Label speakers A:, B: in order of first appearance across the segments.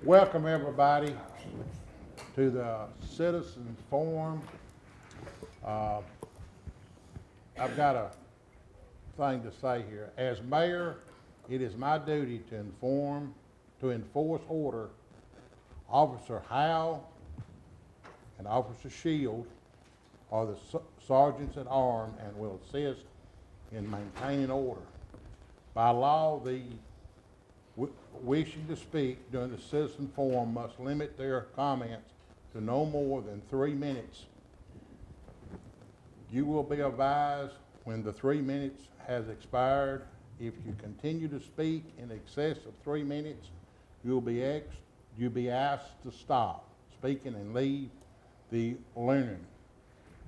A: Welcome everybody to the Citizens Forum. I've got a thing to say here. As mayor, it is my duty to enforce order. Officer Howe and Officer Shield are the sergeants at arms and will assist in maintaining order. By law, the wishing to speak during the citizen forum must limit their comments to no more than 3 minutes. You will be advised when the 3 minutes has expired. If you continue to speak in excess of 3 minutes, you'll be asked to stop speaking and leave the learning.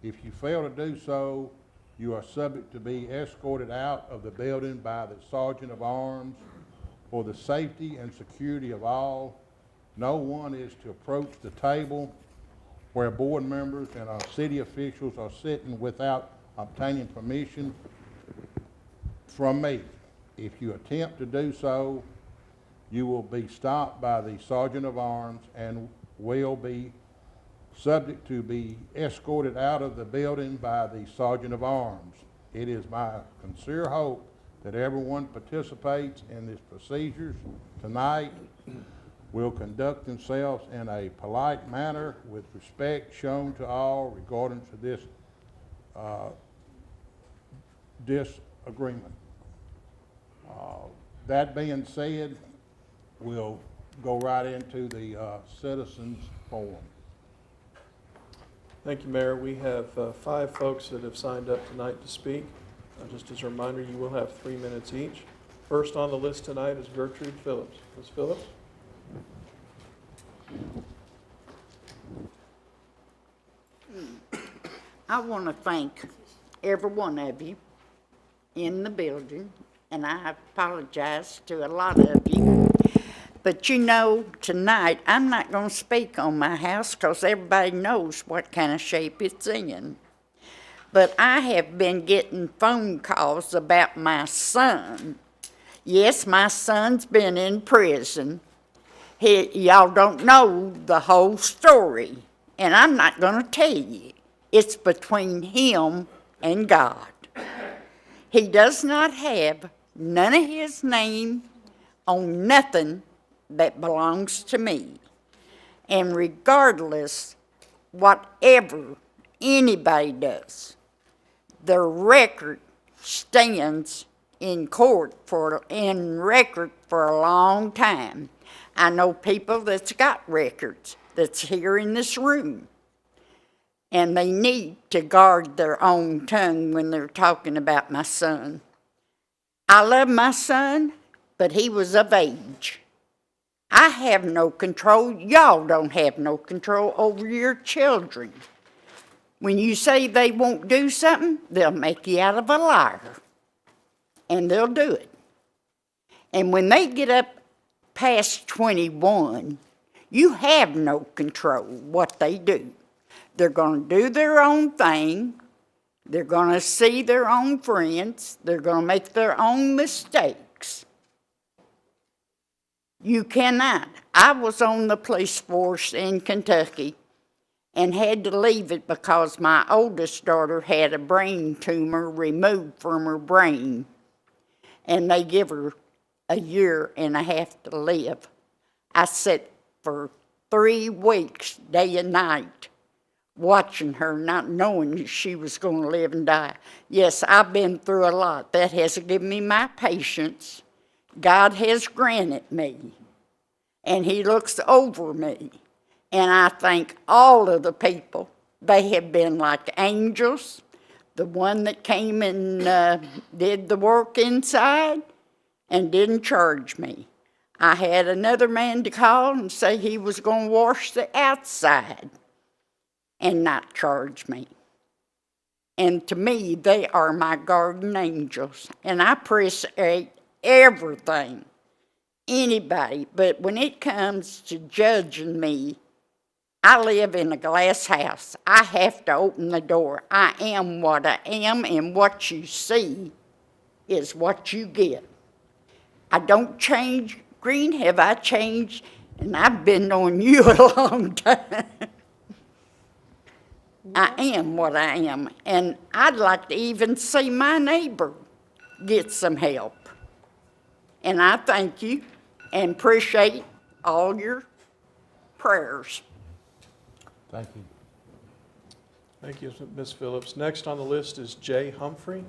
A: If you fail to do so, you are subject to be escorted out of the building by the sergeant of arms. For the safety and security of all, no one is to approach the table where board members and our city officials are sitting without obtaining permission from me. If you attempt to do so, you will be stopped by the sergeant of arms and will be subject to be escorted out of the building by the sergeant of arms. It is my sincere hope that everyone participates in these procedures tonight will conduct themselves in a polite manner with respect shown to all regarding to this disagreement. That being said, we'll go right into the citizens forum.
B: Thank you, Mayor. We have 5 folks that have signed up tonight to speak. Just as a reminder, you will have 3 minutes each. First on the list tonight is Gertrude Phillips. Ms. Phillips?
C: I want to thank every one of you in the building, and I apologize to a lot of you. But you know, tonight, I'm not going to speak on my house because everybody knows what kind of shape it's in. But I have been getting phone calls about my son. Yes, my son's been in prison. Y'all don't know the whole story, and I'm not going to tell you. It's between him and God. He does not have none of his name on nothing that belongs to me. And regardless, whatever anybody does, the record stands in court for a long time. I know people that's got records that's here in this room, and they need to guard their own tongue when they're talking about my son. I love my son, but he was of age. I have no control. Y'all don't have no control over your children. When you say they won't do something, they'll make you out of a liar. And they'll do it. And when they get up past 21, you have no control what they do. They're going to do their own thing. They're going to see their own friends. They're going to make their own mistakes. You cannot. I was on the police force in Kentucky and had to leave it because my oldest daughter had a brain tumor removed from her brain, and they give her a year and a half to live. I sat for 3 weeks, day and night, watching her, not knowing she was going to live and die. Yes, I've been through a lot. That has given me my patience. God has granted me, and He looks over me. And I thank all of the people. They have been like angels. The one that came and did the work inside and didn't charge me. I had another man to call and say he was going to wash the outside and not charge me. And to me, they are my guardian angels. And I appreciate everything, anybody. But when it comes to judging me, I live in a glass house. I have to open the door. I am what I am, and what you see is what you get. I don't change green. Have I changed And I've been knowing you a long time. I am what I am, and I'd like to even see my neighbor get some help. And I thank you and appreciate all your prayers.
A: Thank you.
B: Thank you, Ms. Phillips. Next on the list is Jay Humphrey.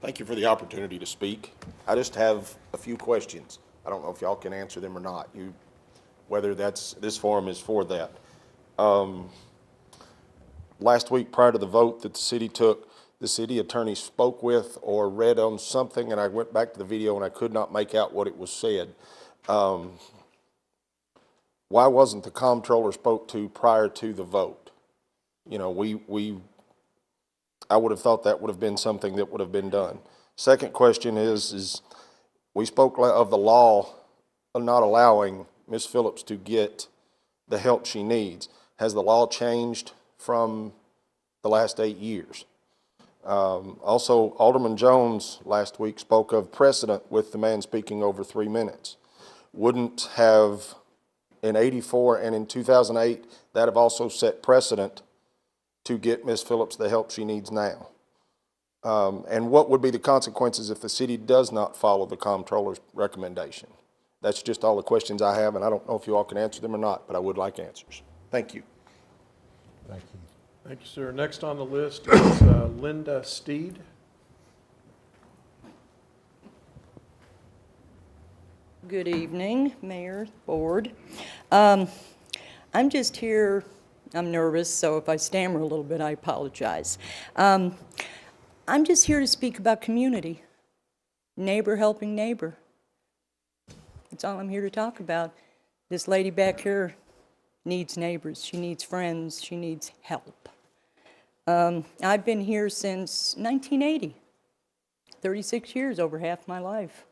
D: Thank you for the opportunity to speak. I just have a few questions. I don't know if y'all can answer them or not. Whether this forum is for that. Last week, prior to the vote that the city took, the city attorney spoke with or read on something, and I went back to the video and I could not make out what it was said. Why wasn't the comptroller spoke to prior to the vote? You know, I would have thought that would have been something that would have been done. Second question is we spoke of the law of not allowing Ms. Phillips to get the help she needs. Has the law changed from the last 8 years? Also, Alderman Jones last week spoke of precedent with the man speaking over 3 minutes. Wouldn't have in '84 and in 2008 that have also set precedent to get Ms. Phillips the help she needs now? And what would be the consequences if the city does not follow the comptroller's recommendation? That's just all the questions I have, and I don't know if you all can answer them or not, but I would like answers. Thank you.
A: Thank you.
B: Thank you, sir. Next on the list is Linda Steed.
E: Good evening, Mayor, Board. I'm just here, I'm nervous, so if I stammer a little bit, I apologize. I'm just here to speak about community, neighbor helping neighbor. That's all I'm here to talk about. This lady back here needs neighbors, she needs friends, she needs help. I've been here since 1980, 36 years, over half my life.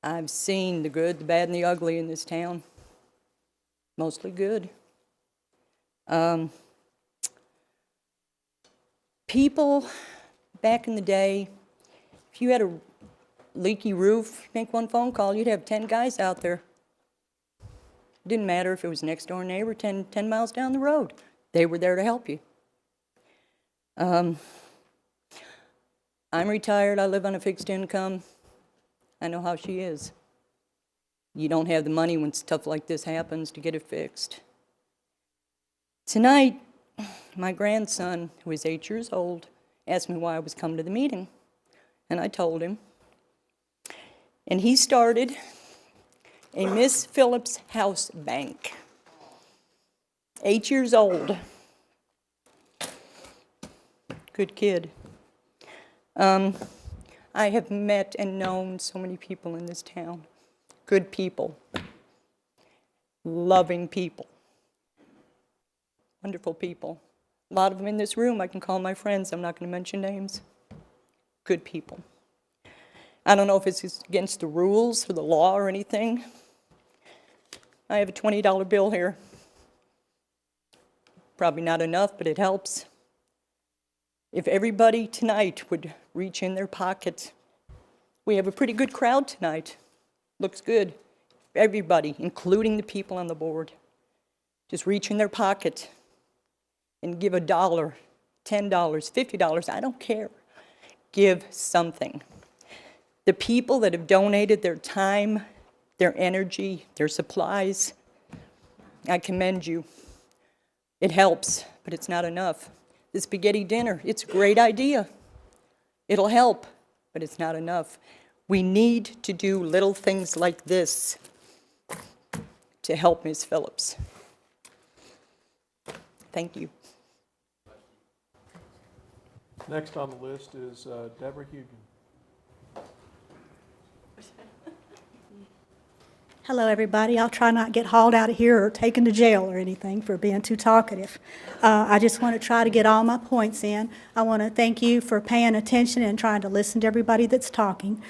E: I've seen the good, the bad, and the ugly in this town. Mostly good. People back in the day, if you had a leaky roof, make one phone call, you'd have 10 guys out there. Didn't matter if it was next door neighbor, 10 miles down the road. They were there to help you. I'm retired, I live on a fixed income. I know how she is. You don't have the money when stuff like this happens to get it fixed. Tonight, my grandson, who is 8 years old, asked me why I was coming to the meeting. And I told him. And he started a Miss Phillips House Bank. 8 years old. Good kid. I have met and known so many people in this town. Good people. Loving people. Wonderful people. A lot of them in this room I can call my friends. I'm not going to mention names. Good people. I don't know if it's against the rules or the law or anything. I have a $20 bill here. Probably not enough, but it helps. If everybody tonight would reach in their pocket, we have a pretty good crowd tonight. Looks good. Everybody, including the people on the board, just reach in their pocket and give $1, $10, $50, I don't care. Give something. The people that have donated their time, their energy, their supplies, I commend you. It helps, but it's not enough. The spaghetti dinner, it's a great idea. It'll help, but it's not enough. We need to do little things like this to help Ms. Phillips. Thank you.
B: Next on the list is Deborah Hugan.
F: Hello, everybody. I'll try not to get hauled out of here or taken to jail or anything for being too talkative. I just want to try to get all my points in. I want to thank you for paying attention and trying to listen to everybody that's talking.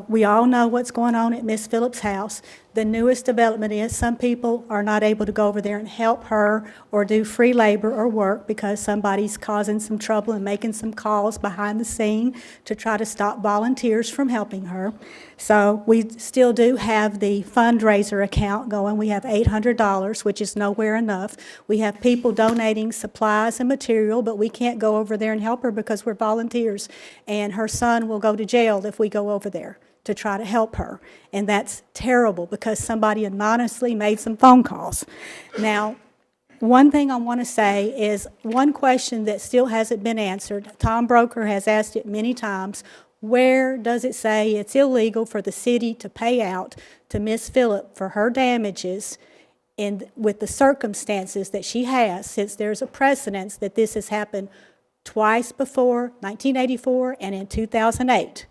F: We all know what's going on at Miss Phillips' house. The newest development is some people are not able to go over there and help her or do free labor or work because somebody's causing some trouble and making some calls behind the scene to try to stop volunteers from helping her. So we still do have the fundraiser account going. We have $800, which is nowhere enough. We have people donating supplies and material, but we can't go over there and help her because we're volunteers. And her son will go to jail if we go over there to try to help her. And that's terrible because somebody anonymously made some phone calls. Now, one thing I want to say is one question that still hasn't been answered. Tom Broker has asked it many times. Where does it say it's illegal for the city to pay out to Miss Phillip for her damages with the circumstances that she has, since there's a precedence that this has happened twice before, 1984 and in 2008.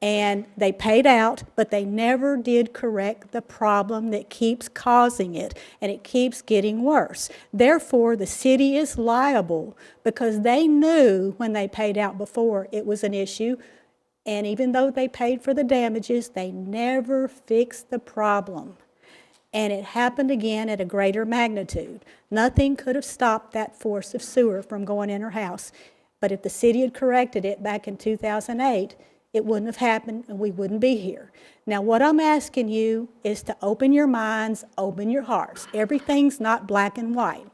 F: And they paid out, but they never did correct the problem that keeps causing it, and it keeps getting worse. Therefore, the city is liable because they knew when they paid out before it was an issue. And even though they paid for the damages, they never fixed the problem. And it happened again at a greater magnitude. Nothing could have stopped that force of sewer from going in her house. But if the city had corrected it back in 2008, it wouldn't have happened and we wouldn't be here. Now, what I'm asking you is to open your minds, open your hearts. Everything's not black and white.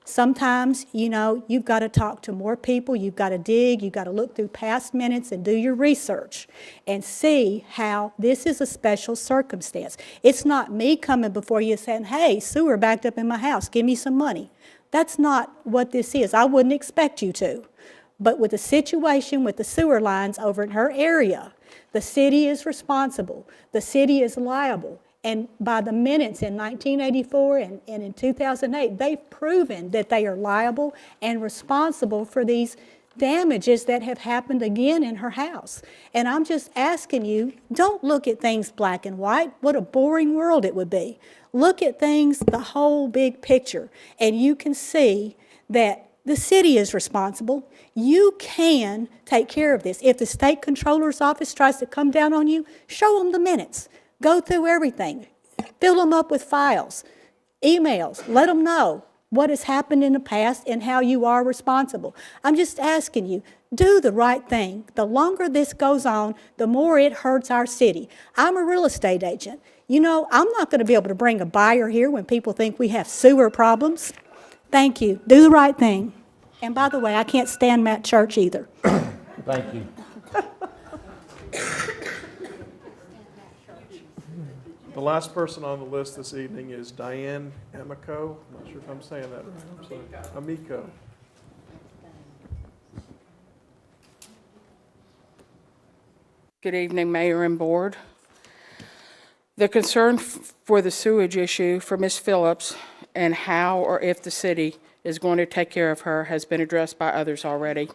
F: Sometimes, you know, you've got to talk to more people, you've got to dig, you've got to look through past minutes and do your research and see how this is a special circumstance. It's not me coming before you saying, hey, sewer backed up in my house, give me some money. That's not what this is. I wouldn't expect you to. But with the situation with the sewer lines over in her area, the city is responsible. The city is liable. And by the minutes in 1984 and in 2008, they've proven that they are liable and responsible for these damages that have happened again in her house. And I'm just asking you, don't look at things black and white. What a boring world it would be. Look at things, the whole big picture, and you can see that the city is responsible. You can take care of this. If the state controller's office tries to come down on you, show them the minutes. Go through everything. Fill them up with files, emails. Let them know what has happened in the past and how you are responsible. I'm just asking you, do the right thing. The longer this goes on, the more it hurts our city. I'm a real estate agent. You know, I'm not going to be able to bring a buyer here when people think we have sewer problems. Thank you. Do the right thing. And by the way, I can't stand Matt Church either.
A: Thank you.
B: The last person on the list this evening is Diane Amico. I'm not sure if I'm saying that right. I'm sorry. Amico.
G: Good evening, Mayor and Board. The concern for the sewage issue for Ms. Phillips and how or if the city is going to take care of her has been addressed by others already.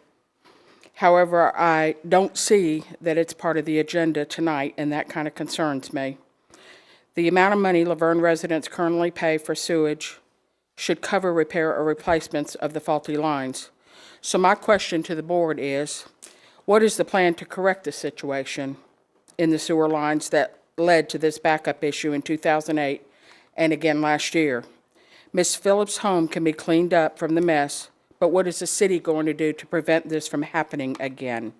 G: However, I don't see that it's part of the agenda tonight, and that kind of concerns me. The amount of money Laverne residents currently pay for sewage should cover repair or replacements of the faulty lines. So my question to the board is, what is the plan to correct the situation in the sewer lines that led to this backup issue in 2008 and again last year? Ms. Phillips' home can be cleaned up from the mess, but what is the city going to do to prevent this from happening again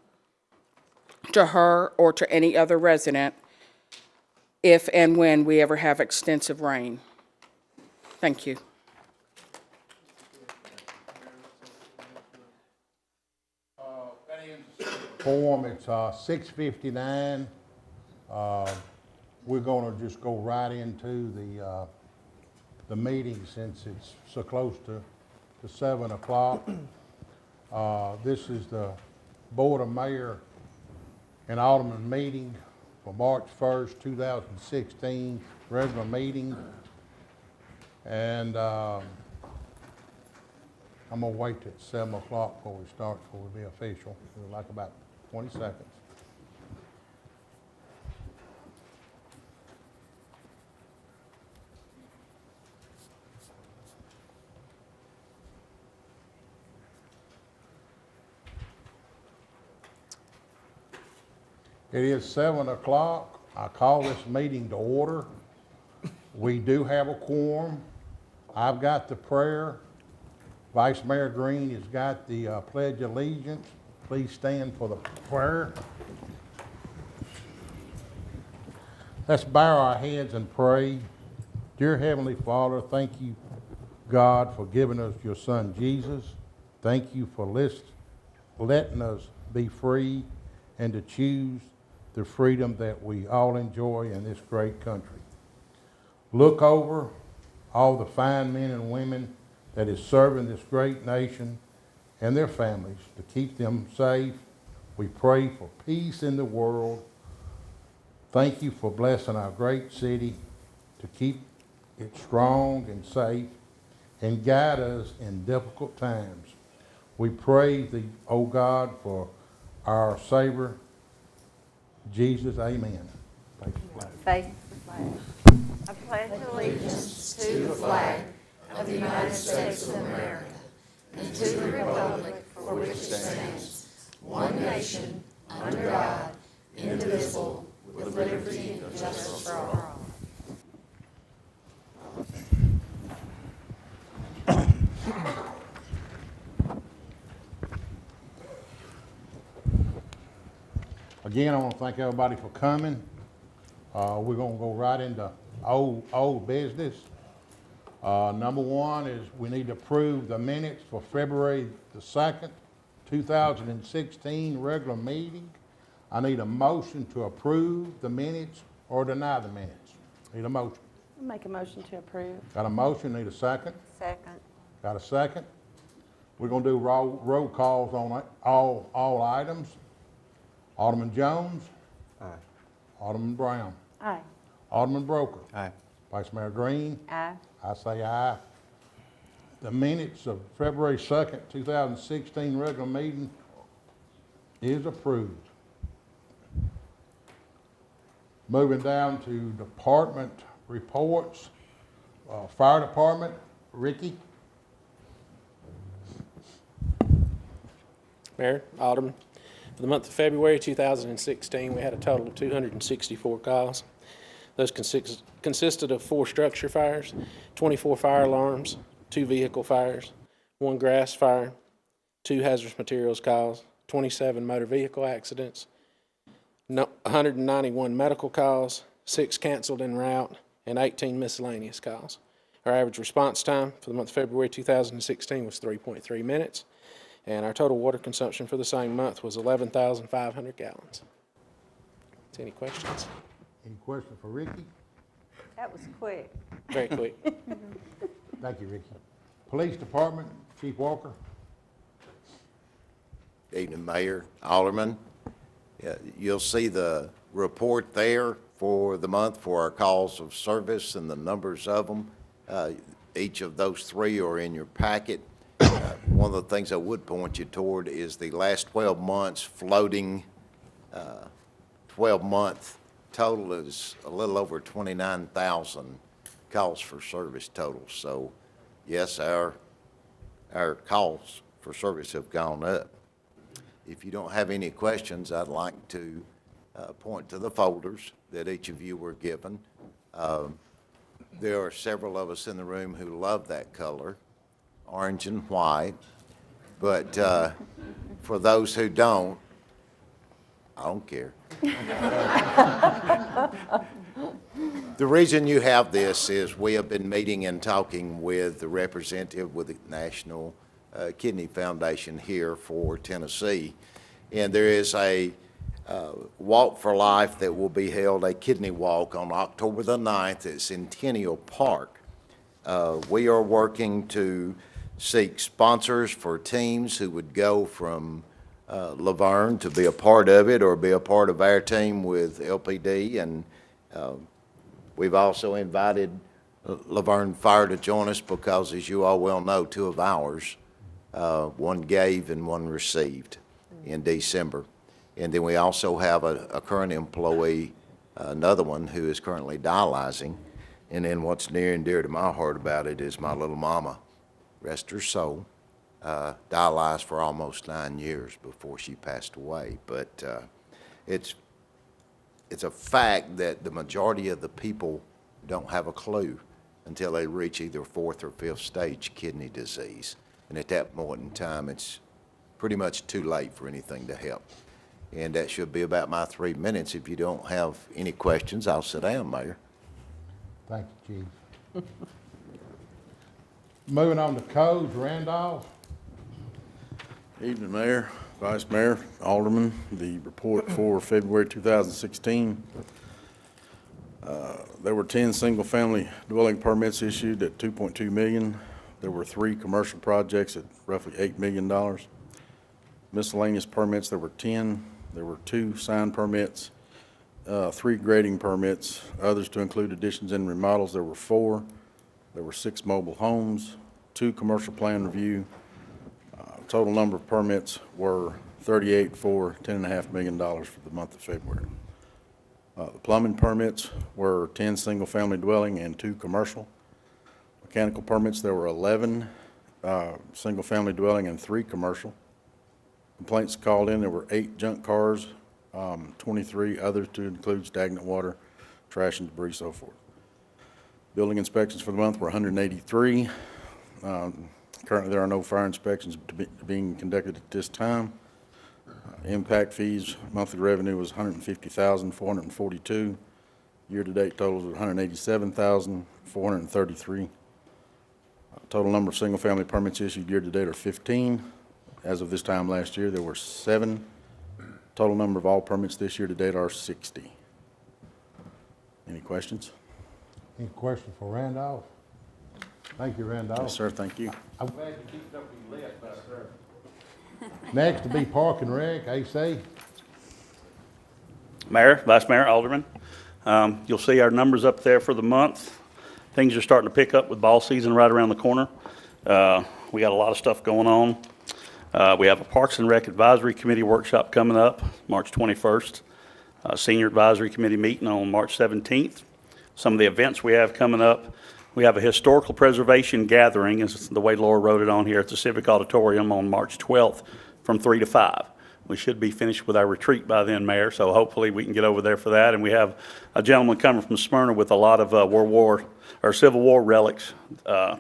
G: to her or to any other resident if and when we ever have extensive rain? Thank you.
A: Form, it's 6:59. We're gonna just go right into the meeting since it's so close to 7 o'clock. This is the Board of Mayor and Aldermen meeting for March 1st, 2016, regular meeting. And I'm gonna wait till 7 o'clock before we start, before we be official. We're like about 20 seconds. It is 7 o'clock. I call this meeting to order. We do have a quorum. I've got the prayer. Vice Mayor Green has got the Pledge of Allegiance. Please stand for the prayer. Let's bow our heads and pray. Dear Heavenly Father, thank you, God, for giving us your Son, Jesus. Thank you for letting us be free and to choose the freedom that we all enjoy in this great country. Look over all the fine men and women that is serving this great nation and their families to keep them safe. We pray for peace in the world. Thank you for blessing our great city to keep it strong and safe and guide us in difficult times. We praise thee, O God, for our Savior, Jesus. Amen. Face the flag.
H: Face the flag. I pledge allegiance to the flag of the United States of America and to the republic for which it stands, one nation, under God, indivisible, with liberty and justice for all.
A: Again, I want to thank everybody for coming. We're going to go right into old business. Number one is we need to approve the minutes for February the 2nd, 2016 regular meeting. I need a motion to approve the minutes or deny the minutes. Need a motion.
H: Make a motion to approve.
A: Got a motion, need a second?
H: Second.
A: Got a second? We're going to do roll calls on all items. Alderman Jones?
I: Aye.
A: Alderman Brown?
H: Aye.
A: Alderman Broker?
I: Aye.
A: Vice Mayor Green?
H: Aye.
A: I say aye. The minutes of February 2nd, 2016 regular meeting is approved. Moving down to department reports. Fire Department, Ricky?
B: Mayor, Alderman, for the month of February 2016, we had a total of 264 calls. Those consisted of 4 structure fires, 24 fire alarms, 2 vehicle fires, 1 grass fire, 2 hazardous materials calls, 27 motor vehicle accidents, 191 medical calls, 6 canceled en route, and 18 miscellaneous calls. Our average response time for the month of February 2016 was 3.3 minutes, and our total water consumption for the same month was 11,500 gallons. Any questions?
A: Any questions for Ricky?
H: That was quick.
B: Very quick.
A: Thank you, Ricky. Police Department, Chief Walker?
J: Evening, Mayor, Alderman. You'll see the report there for the month for our calls of service and the numbers of them. Each of those 3 are in your packet. One of the things I would point you toward is the last 12 months floating 12-month total is a little over 29,000 calls for service total. So, yes, our calls for service have gone up. If you don't have any questions, I'd like to point to the folders that each of you were given. There are several of us in the room who love that color, orange and white, but for those who don't, I don't care. The reason you have this is we have been meeting and talking with the representative with the National Kidney Foundation here for Tennessee, and there is a Walk for Life that will be held, a kidney walk on October the 9th at Centennial Park. We are working to seek sponsors for teams who would go from Laverne to be a part of it or be a part of our team with LPD, and we've also invited Laverne Fire to join us because, as you all well know, 2 of ours, one gave and one received in December. And then we also have a current employee, another one who is currently dialyzing. And then what's near and dear to my heart about it is my little mama, rest her soul, dialyzed for almost 9 years before she passed away. But it's it's a fact that the majority of the people don't have a clue until they reach either fourth or fifth stage kidney disease. And at that point in time, it's pretty much too late for anything to help. And that should be about my 3 minutes. If you don't have any questions, I'll sit down, Mayor.
A: Thank you, Chief. Moving on to codes, Randolph.
I: Evening, Mayor, Vice Mayor, Alderman. The report for February 2016. There were 10 single-family dwelling permits issued at $2.2 million. There were 3 commercial projects at roughly $8 million. Miscellaneous permits, there were 10. There were 2 sign permits, 3 grading permits, others to include additions and remodels. There were 4. There were 6 mobile homes, 2 commercial plan review. Total number of permits were 38 for $10.5 million for the month of February. The plumbing permits were 10 single-family dwelling and 2 commercial. Mechanical permits, there were 11 single-family dwelling and 3 commercial. Complaints called in, there were 8 junk cars, 23 others to include stagnant water, trash and debris, so forth. Building inspections for the month were 183. Currently, there are no fire inspections being conducted at this time. Impact fees, monthly revenue was $150,442. Year-to-date totals were $187,433. Total number of single-family permits issued year-to-date are 15. As of this time last year, there were 7. Total number of all permits this year-to-date are 60. Any questions?
A: Any questions for Randolph? Thank you, Randolph.
I: Yes, sir, thank you.
A: I'm glad you kept up your list back there. Next to be Park and Rec, AC.
K: Mayor, Vice Mayor, Alderman. You'll see our numbers up there for the month. Things are starting to pick up with ball season right around the corner. We got a lot of stuff going on. We have a Parks and Rec Advisory Committee workshop coming up March 21st. Senior Advisory Committee meeting on March 17th. Some of the events we have coming up. We have a historical preservation gathering, is the way Laura wrote it on here, at the Civic Auditorium on March 12th from 3 to 5. We should be finished with our retreat by then, Mayor, so hopefully we can get over there for that. And we have a gentleman coming from Smyrna with a lot of Civil War relics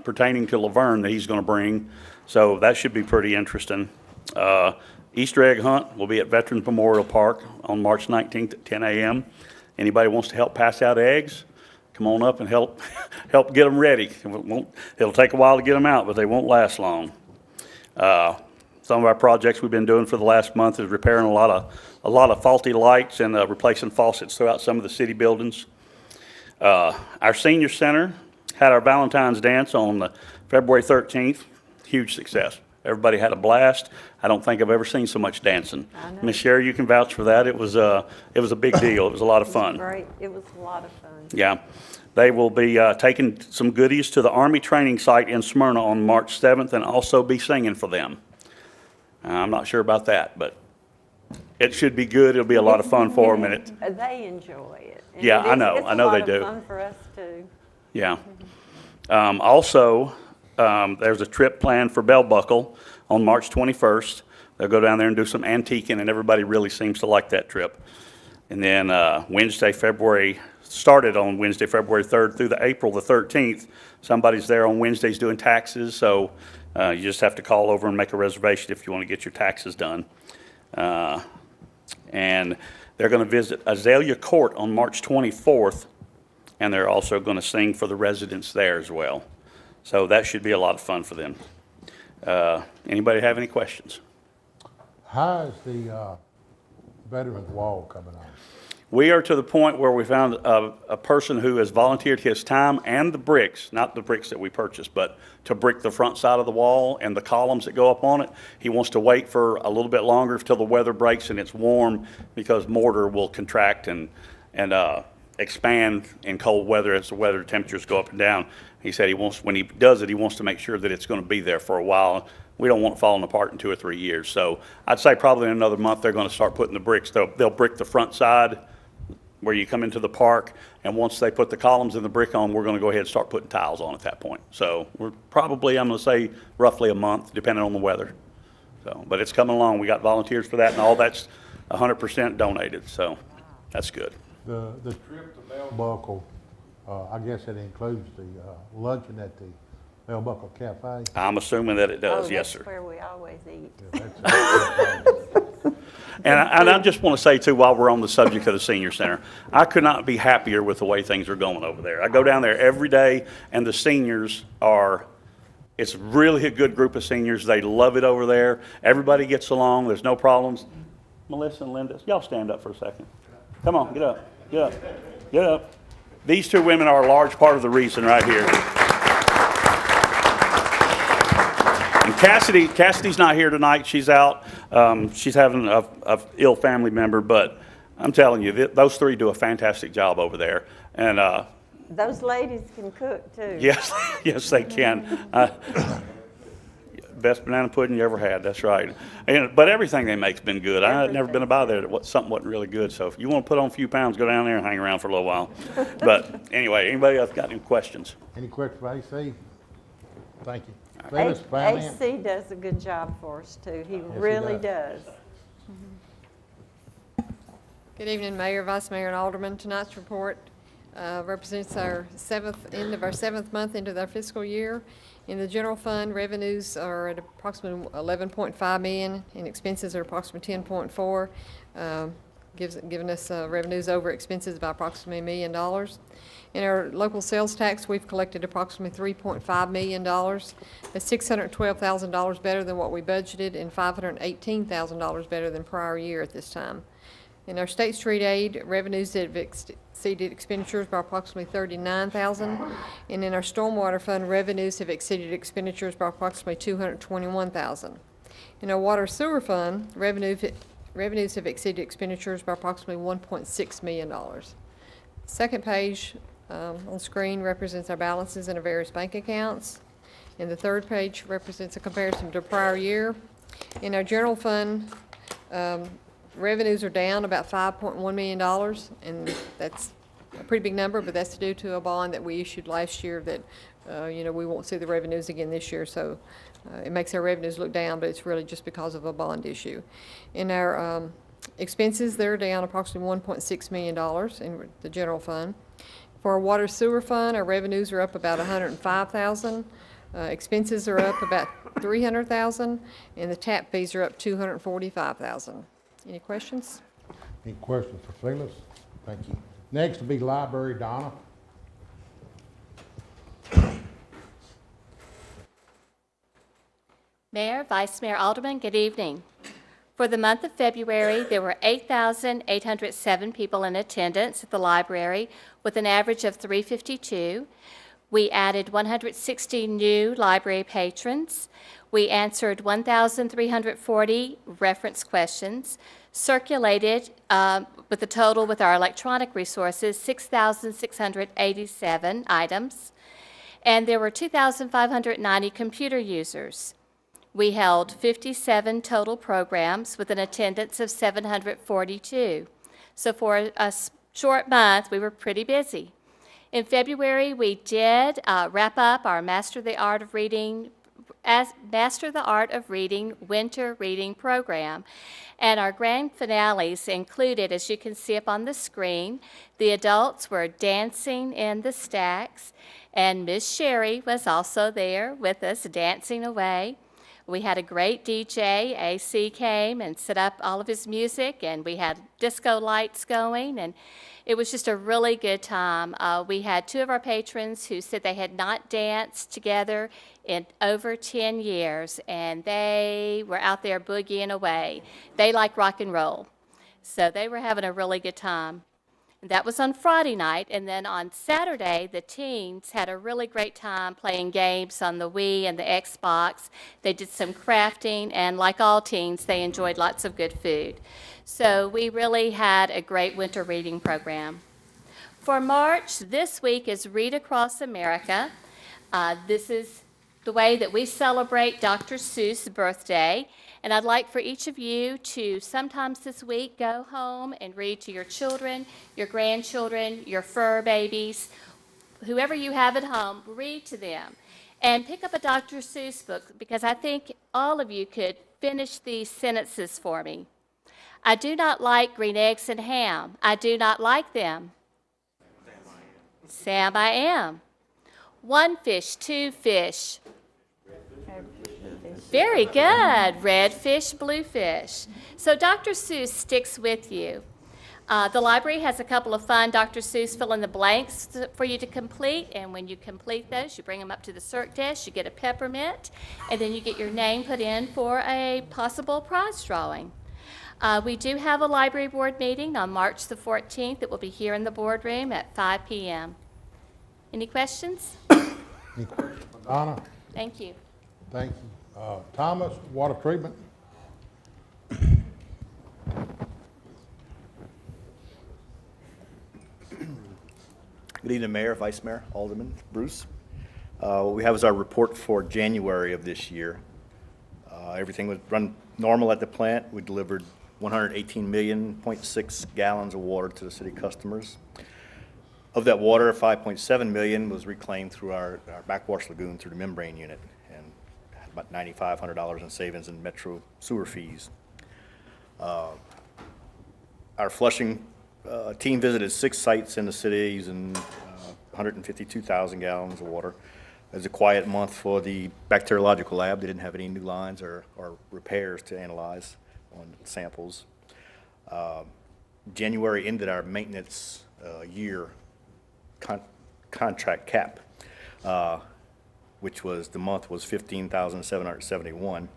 K: pertaining to Laverne that he's going to bring. So that should be pretty interesting. Easter egg hunt will be at Veterans Memorial Park on March 19th at 10 a.m. Anybody wants to help pass out eggs, come on up and help get them ready. It'll take a while to get them out, but they won't last long. Some of our projects we've been doing for the last month is repairing a lot of faulty lights and replacing faucets throughout some of the city buildings. Our senior center had our Valentine's dance on February 13th. Huge success. Everybody had a blast. I don't think I've ever seen so much dancing. Miss Sherry, you can vouch for that. It was a big deal. It was a lot of fun.
H: Great. It was a lot of fun.
K: Yeah. They will be taking some goodies to the Army training site in Smyrna on March 7th and also be singing for them. I'm not sure about that, but it should be good. It'll be a lot of fun for them.
H: They enjoy it. And
K: Yeah, I know. I know they do.
H: It's a lot of fun for us too.
K: Yeah. Also, there's a trip planned for Bell Buckle on March 21st. They'll go down there and do some antiquing, and everybody really seems to like that trip. And then started on Wednesday, February 3rd through the April the 13th. Somebody's there on Wednesdays doing taxes, so you just have to call over and make a reservation if you want to get your taxes done. And they're going to visit Azalea Court on March 24th, and they're also going to sing for the residents there as well. So that should be a lot of fun for them. Anybody have any questions?
A: How is the Veterans Wall coming on?
K: We are to the point where we found a person who has volunteered his time and the bricks, not the bricks that we purchased, but to brick the front side of the wall and the columns that go up on it. He wants to wait for a little bit longer until the weather breaks and it's warm, because mortar will contract and expand in cold weather as the weather temperatures go up and down. He said when he does it, he wants to make sure that it's going to be there for a while. We don't want it falling apart in 2 or 3 years. So I'd say probably in another month they're going to start putting the bricks. They'll brick the front side where you come into the park, and once they put the columns and the brick on, we're going to go ahead and start putting tiles on at that point. So we're probably, I'm going to say, roughly a month, depending on the weather. So, but it's coming along. We got volunteers for that, and all that's 100% donated. So that's good.
A: The trip to Bell Buckle, I guess it includes the luncheon at the Bell Buckle Cafe.
K: I'm assuming that it does,
H: Oh,
K: yes,
H: that's
K: sir.
H: where we always eat.
K: And I just want to say too, while we're on the subject of the senior center, I could not be happier with the way things are going over there. I go down there every day, and the seniors are, it's really a good group of seniors. They love it over there. Everybody gets along. There's no problems. Melissa and Linda, y'all stand up for a second. Come on, get up, get up, get up. These two women are a large part of the reason right here. And Cassidy's not here tonight. She's out. She's having a ill family member, but I'm telling you, those three do a fantastic job over there. And
H: Those ladies can cook too.
K: yes, yes, they can. Best banana pudding you ever had. That's right. But everything they make's been good. I had never been by there that something wasn't really good. So if you want to put on a few pounds, go down there and hang around for a little while. But anyway, anybody else got any questions?
A: Any questions for AC? Thank you. Phyllis, finance?
H: AC does a good job for us too. He really does.
L: Good evening, Mayor, Vice Mayor, and Aldermen. Tonight's report represents our end of our seventh month into their fiscal year. In the general fund, revenues are at approximately $11.5 million, and expenses are approximately $10.4 million, giving us revenues over expenses by approximately $1 million. In our local sales tax, we've collected approximately $3.5 million. That's $612,000 better than what we budgeted and $518,000 better than prior year at this time. In our state street aid, revenues have exceeded expenditures by approximately $39,000. And in our stormwater fund, revenues have exceeded expenditures by approximately $221,000. In our water sewer fund, revenues have exceeded expenditures by approximately $1.6 million. Second page on screen represents our balances in our various bank accounts. And the third page represents a comparison to prior year. In our general fund, revenues are down about $5.1 million, and that's a pretty big number, but that's due to a bond that we issued last year that, we won't see the revenues again this year, so it makes our revenues look down, but it's really just because of a bond issue. In our expenses, they're down approximately $1.6 million in the general fund. For our water sewer fund, our revenues are up about $105,000. Expenses are up about $300,000, and the tap fees are up $245,000. Any questions?
A: Any questions for Phyllis? Thank you. Next will be library, Donna.
M: Mayor, Vice Mayor, Alderman, good evening. For the month of February, there were 8,807 people in attendance at the library with an average of 352. We added 160 new library patrons. We answered 1,340 reference questions, circulated with the total with our electronic resources, 6,687 items, and there were 2,590 computer users. We held 57 total programs with an attendance of 742. So for a short month, we were pretty busy. In February, we did wrap up our Master the Art of Reading Winter Reading Program. And our grand finales included, as you can see up on the screen, the adults were dancing in the stacks, and Miss Sherry was also there with us dancing away. We had a great DJ. AC came and set up all of his music, and we had disco lights going, and it was just a really good time. We had two of our patrons who said they had not danced together in over 10 years, and they were out there boogieing away. They like rock and roll, so they were having a really good time. That was on Friday night, and then on Saturday, the teens had a really great time playing games on the Wii and the Xbox. They did some crafting, and like all teens, they enjoyed lots of good food. So we really had a great winter reading program. For March, this week is Read Across America. This is the way that we celebrate Dr. Seuss' birthday. And I'd like for each of you to sometimes this week go home and read to your children, your grandchildren, your fur babies, whoever you have at home, read to them. And pick up a Dr. Seuss book, because I think all of you could finish these sentences for me. I do not like green eggs and ham. I do not like them. Sam, I am. One fish, two fish. Very good. Red fish, blue fish. So Dr. Seuss sticks with you. The library has a couple of fun Dr. Seuss fill in the blanks for you to complete, and when you complete those, you bring them up to the circ desk, you get a peppermint, and then you get your name put in for a possible prize drawing. We do have a library board meeting on March the 14th. It will be here in the boardroom at 5 p.m. Any questions?
A: Any questions for Donna?
M: Thank you.
A: Thank you. Thomas, water treatment?
N: Good evening, Mayor, Vice Mayor, Alderman, Bruce. What we have is our report for January of this year. Everything was run normal at the plant. We delivered 118 million, 0.6 gallons of water to the city customers. Of that water, 5.7 million was reclaimed through our backwash lagoon through the membrane unit, and had about $9,500 in savings in metro sewer fees. Our flushing team visited 6 sites in the city using 152,000 gallons of water. It was a quiet month for the bacteriological lab. They didn't have any new lines or repairs to analyze on samples. January ended our maintenance year contract cap, which was, the month was 15,771.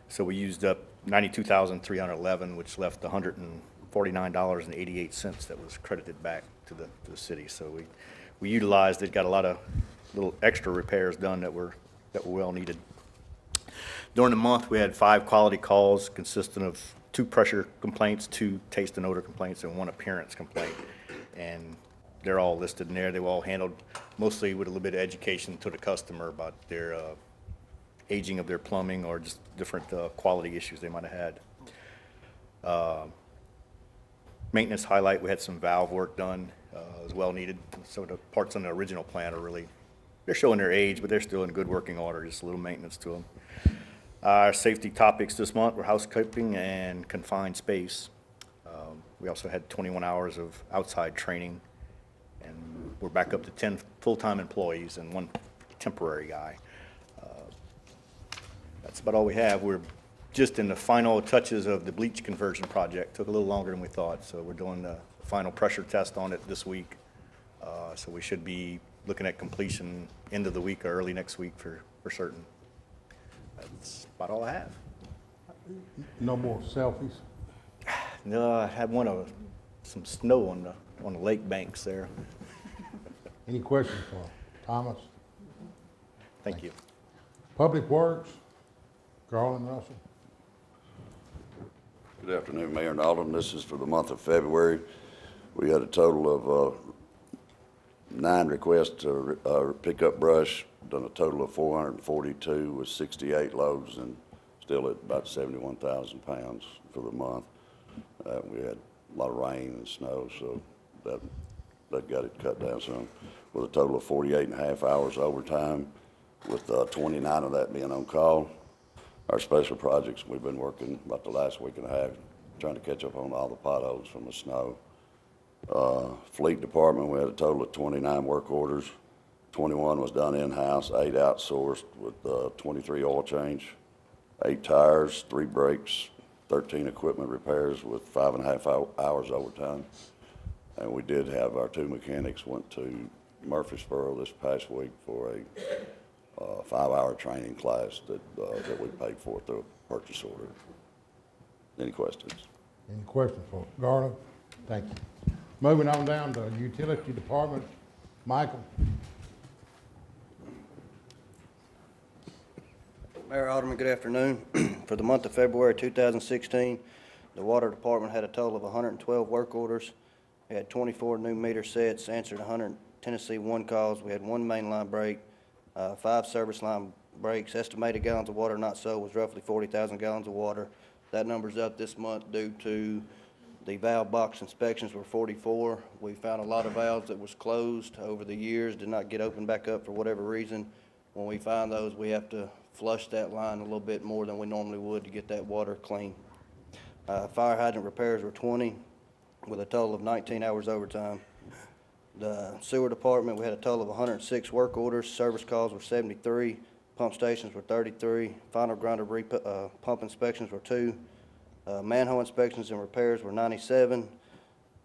N: So we used up 92,311, which left $149.88 that was credited back to the city. So we utilized it, got a lot of little extra repairs done that were well needed. During the month, we had 5 quality calls consisting of 2 pressure complaints, 2 taste and odor complaints, and 1 appearance complaint. And they're all listed in there. They were all handled mostly with a little bit of education to the customer about their aging of their plumbing or just different quality issues they might have had. Maintenance highlight, we had some valve work done, as well needed. So the parts on the original plant are really, they're showing their age, but they're still in good working order, just a little maintenance to them. Our safety topics this month were housekeeping and confined space. We also had 21 hours of outside training, and we're back up to 10 full-time employees and 1 temporary guy. That's about all we have. We're just in the final touches of the bleach conversion project. Took a little longer than we thought, so we're doing the final pressure test on it this week. So we should be looking at completion end of the week or early next week for certain. That's about all I have.
A: No more selfies?
N: No, I had one of some snow on the lake banks there.
A: Any questions for Thomas?
N: Thank you.
A: Public Works, Garland Russell.
O: Good afternoon, Mayor and Alderman. This is for the month of February. We had a total of 9 requests to pick up brush, done a total of 442 with 68 loads, and still at about 71,000 pounds for the month. We had a lot of rain and snow, so that got it cut down some, with a total of 48 and a half hours overtime, with 29 of that being on call. Our special projects, we've been working about the last week and a half, trying to catch up on all the potholes from the snow. Fleet department, we had a total of 29 work orders. 21 was done in-house, 8 outsourced, with 23 oil change, 8 tires, 3 brakes, 13 equipment repairs with 5.5 hours overtime. And we did have our 2 mechanics went to Murfreesboro this past week for a 5-hour training class that we paid for through a purchase order. Any questions?
A: Any questions for Garland? Thank you. Moving on down to Utility Department, Michael.
P: Mayor Alderman, good afternoon. For the month of February 2016, the Water Department had a total of 112 work orders. We had 24 new meter sets, answered 100 Tennessee 1 calls. We had 1 mainline break, 5 service line breaks. Estimated gallons of water not sold was roughly 40,000 gallons of water. That number's up this month due to the valve box inspections were 44. We found a lot of valves that was closed over the years, did not get opened back up for whatever reason. When we find those, we have to flush that line a little bit more than we normally would to get that water clean. Fire hydrant repairs were 20, with a total of 19 hours overtime. The sewer department, we had a total of 106 work orders. Service calls were 73. Pump stations were 33. Final grinder pump inspections were 2. Manhole inspections and repairs were 97.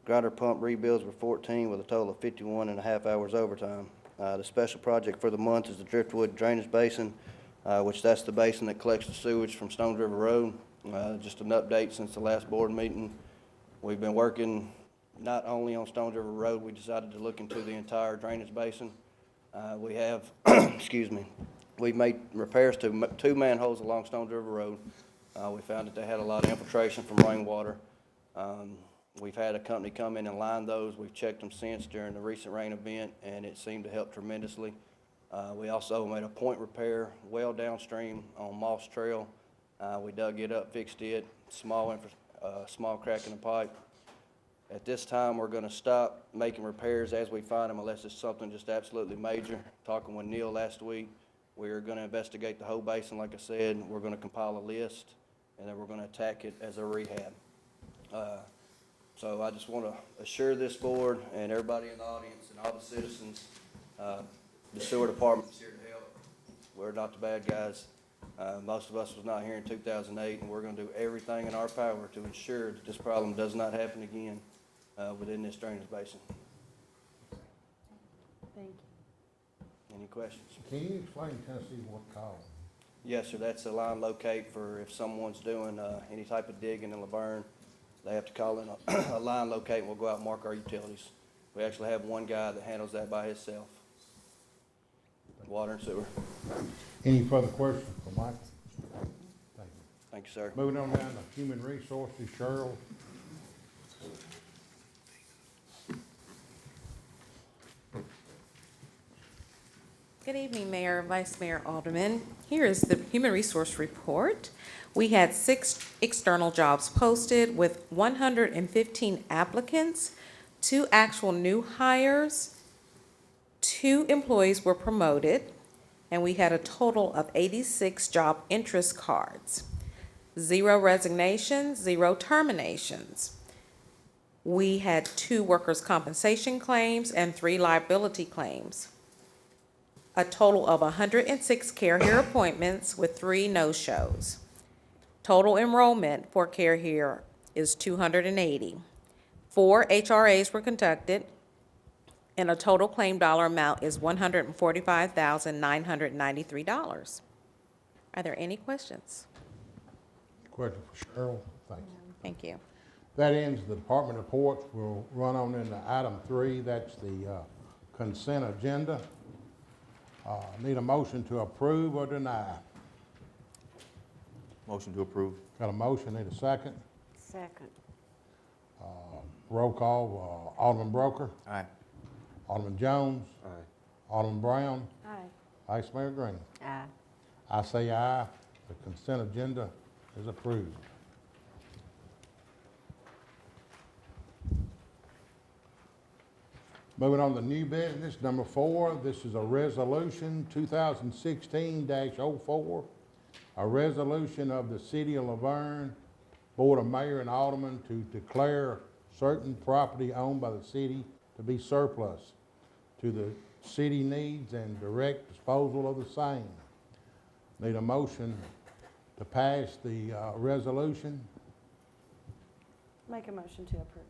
P: Grinder pump rebuilds were 14, with a total of 51 and a half hours overtime. The special project for the month is the Driftwood Drainage Basin, which that's the basin that collects the sewage from Stones River Road. Just an update since the last board meeting. We've been working not only on Stones River Road, we decided to look into the entire drainage basin. We have, excuse me, we've made repairs to 2 manholes along Stones River Road. We found that they had a lot of infiltration from rainwater. We've had a company come in and line those. We've checked them since during the recent rain event, and it seemed to help tremendously. We also made a point repair well downstream on Moss Trail. We dug it up, fixed it, small crack in the pipe. At this time, we're going to stop making repairs as we find them unless it's something just absolutely major. Talking with Neil last week, we're going to investigate the whole basin, like I said. We're going to compile a list, and then we're going to attack it as a rehab. So I just want to assure this board and everybody in the audience and all the citizens, the sewer department is here to help. We're not the bad guys. Most of us was not here in 2008, and we're going to do everything in our power to ensure that this problem does not happen again within this drainage basin.
H: Thank you.
P: Any questions?
A: Can you explain Tennessee what called?
P: Yes, sir. That's a line locate for if someone's doing any type of digging in Laverne. They have to call in a line locate, and we'll go out and mark our utilities. We actually have one guy that handles that by himself. Water and sewer.
A: Any further questions for Mike? Thank you.
P: Thank you, sir.
A: Moving on down to Human Resources, Cheryl.
Q: Good evening, Mayor, Vice Mayor Alderman. Here is the Human Resource Report. We had 6 external jobs posted with 115 applicants, 2 actual new hires, 2 employees were promoted, and we had a total of 86 job interest cards. 0 resignations, 0 terminations. We had 2 workers' compensation claims and 3 liability claims. A total of 106 care here appointments with 3 no-shows. Total enrollment for care here is 280. 4 HRAs were conducted, and a total claim dollar amount is $145,993. Are there any questions?
A: Question for Cheryl. Thank you.
Q: Thank you.
A: That ends the department reports. We'll run on into item 3. That's the consent agenda. Need a motion to approve or deny.
R: Motion to approve.
A: Got a motion, need a second.
H: Second.
A: Roll call, Alderman Broker.
R: Aye.
A: Alderman Jones.
R: Aye.
A: Alderman Brown.
H: Aye.
A: Vice Mayor Green.
H: Aye.
A: I say aye. The consent agenda is approved. Moving on to new business, number 4. This is a resolution 2016-04. A resolution of the City of Laverne Board of Mayor and Aldermen to declare certain property owned by the city to be surplus to the city needs and direct disposal of the same. Need a motion to pass the resolution.
H: Make a motion to approve.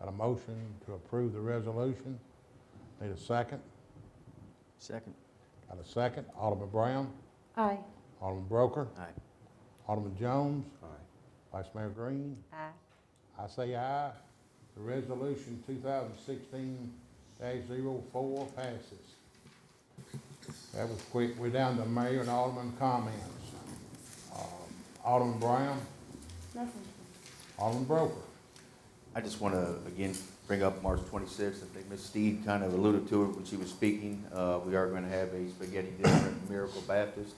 A: Got a motion to approve the resolution. Need a second.
R: Second.
A: Got a second. Alderman Brown.
H: Aye.
A: Alderman Broker.
R: Aye.
A: Alderman Jones.
R: Aye.
A: Vice Mayor Green.
H: Aye.
A: I say aye. The resolution 2016-04 passes. That was quick. We're down to Mayor and Alderman comments. Alderman Brown.
H: Nothing.
A: Alderman Broker.
R: I just want to, again, bring up March 26th. I think Ms. Steed kind of alluded to it when she was speaking. We are going to have a spaghetti dinner at Miracle Baptist.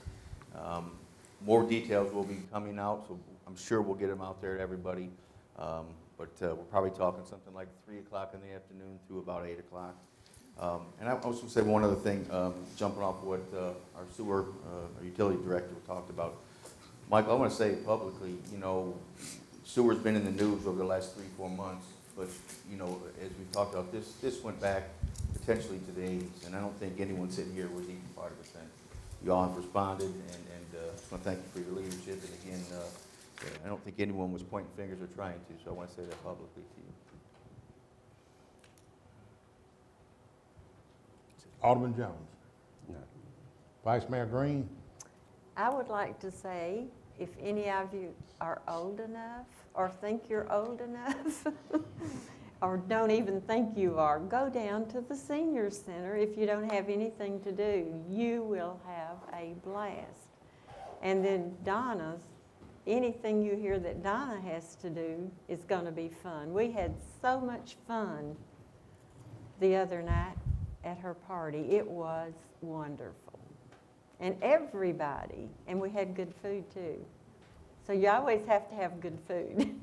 R: More details will be coming out, so I'm sure we'll get them out there to everybody. But we're probably talking something like 3 o'clock in the afternoon through about 8 o'clock. And I was going to say one other thing, jumping off what our sewer, our utility director talked about. Michael, I want to say publicly, you know, sewer's been in the news over the last 3-4 months, but, you know, as we talked about, this went back potentially to the 80s, and I don't think anyone sitting here was even part of it then. You all have responded, and I just want to thank you for your leadership, and again, I don't think anyone was pointing fingers or trying to, so I want to say that publicly to you.
A: Alderman Jones. No. Vice Mayor Green.
H: I would like to say, if any of you are old enough or think you're old enough or don't even think you are, go down to the senior center if you don't have anything to do. You will have a blast. And then Donna's, anything you hear that Donna has to do is going to be fun. We had so much fun the other night at her party. It was wonderful. And everybody, and we had good food too. So you always have to have good food.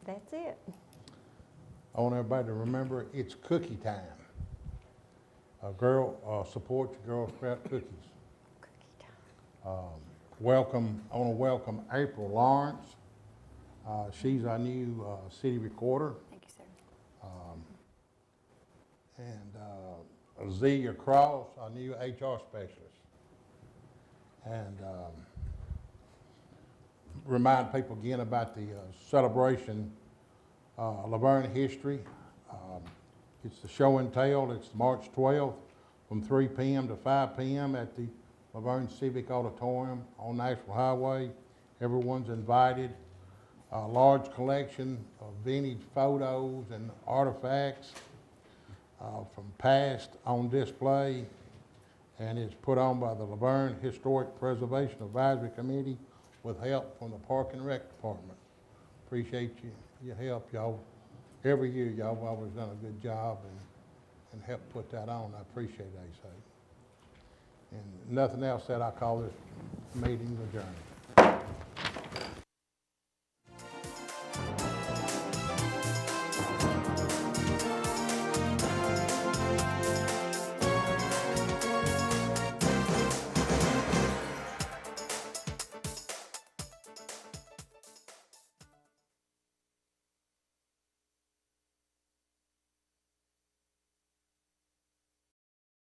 H: That's it.
A: I want everybody to remember it's cookie time. Support your Girl Scout cookies.
H: Cookie time.
A: Welcome, I want to welcome April Lawrence. She's our new city recorder.
H: Thank you, sir.
A: And Azealia Cross, our new HR specialist. And remind people again about the celebration, Laverne History. It's the show and tell. It's March 12th from 3 p.m. to 5 p.m. at the Laverne Civic Auditorium on Nashville Highway. Everyone's invited. A large collection of vintage photos and artifacts from past on display, and it's put on by the Laverne Historic Preservation Advisory Committee with help from the Park and Rec Department. Appreciate your help, y'all. Every year, y'all have always done a good job and helped put that on. I appreciate that, say. And nothing else said, I call this meeting adjourned.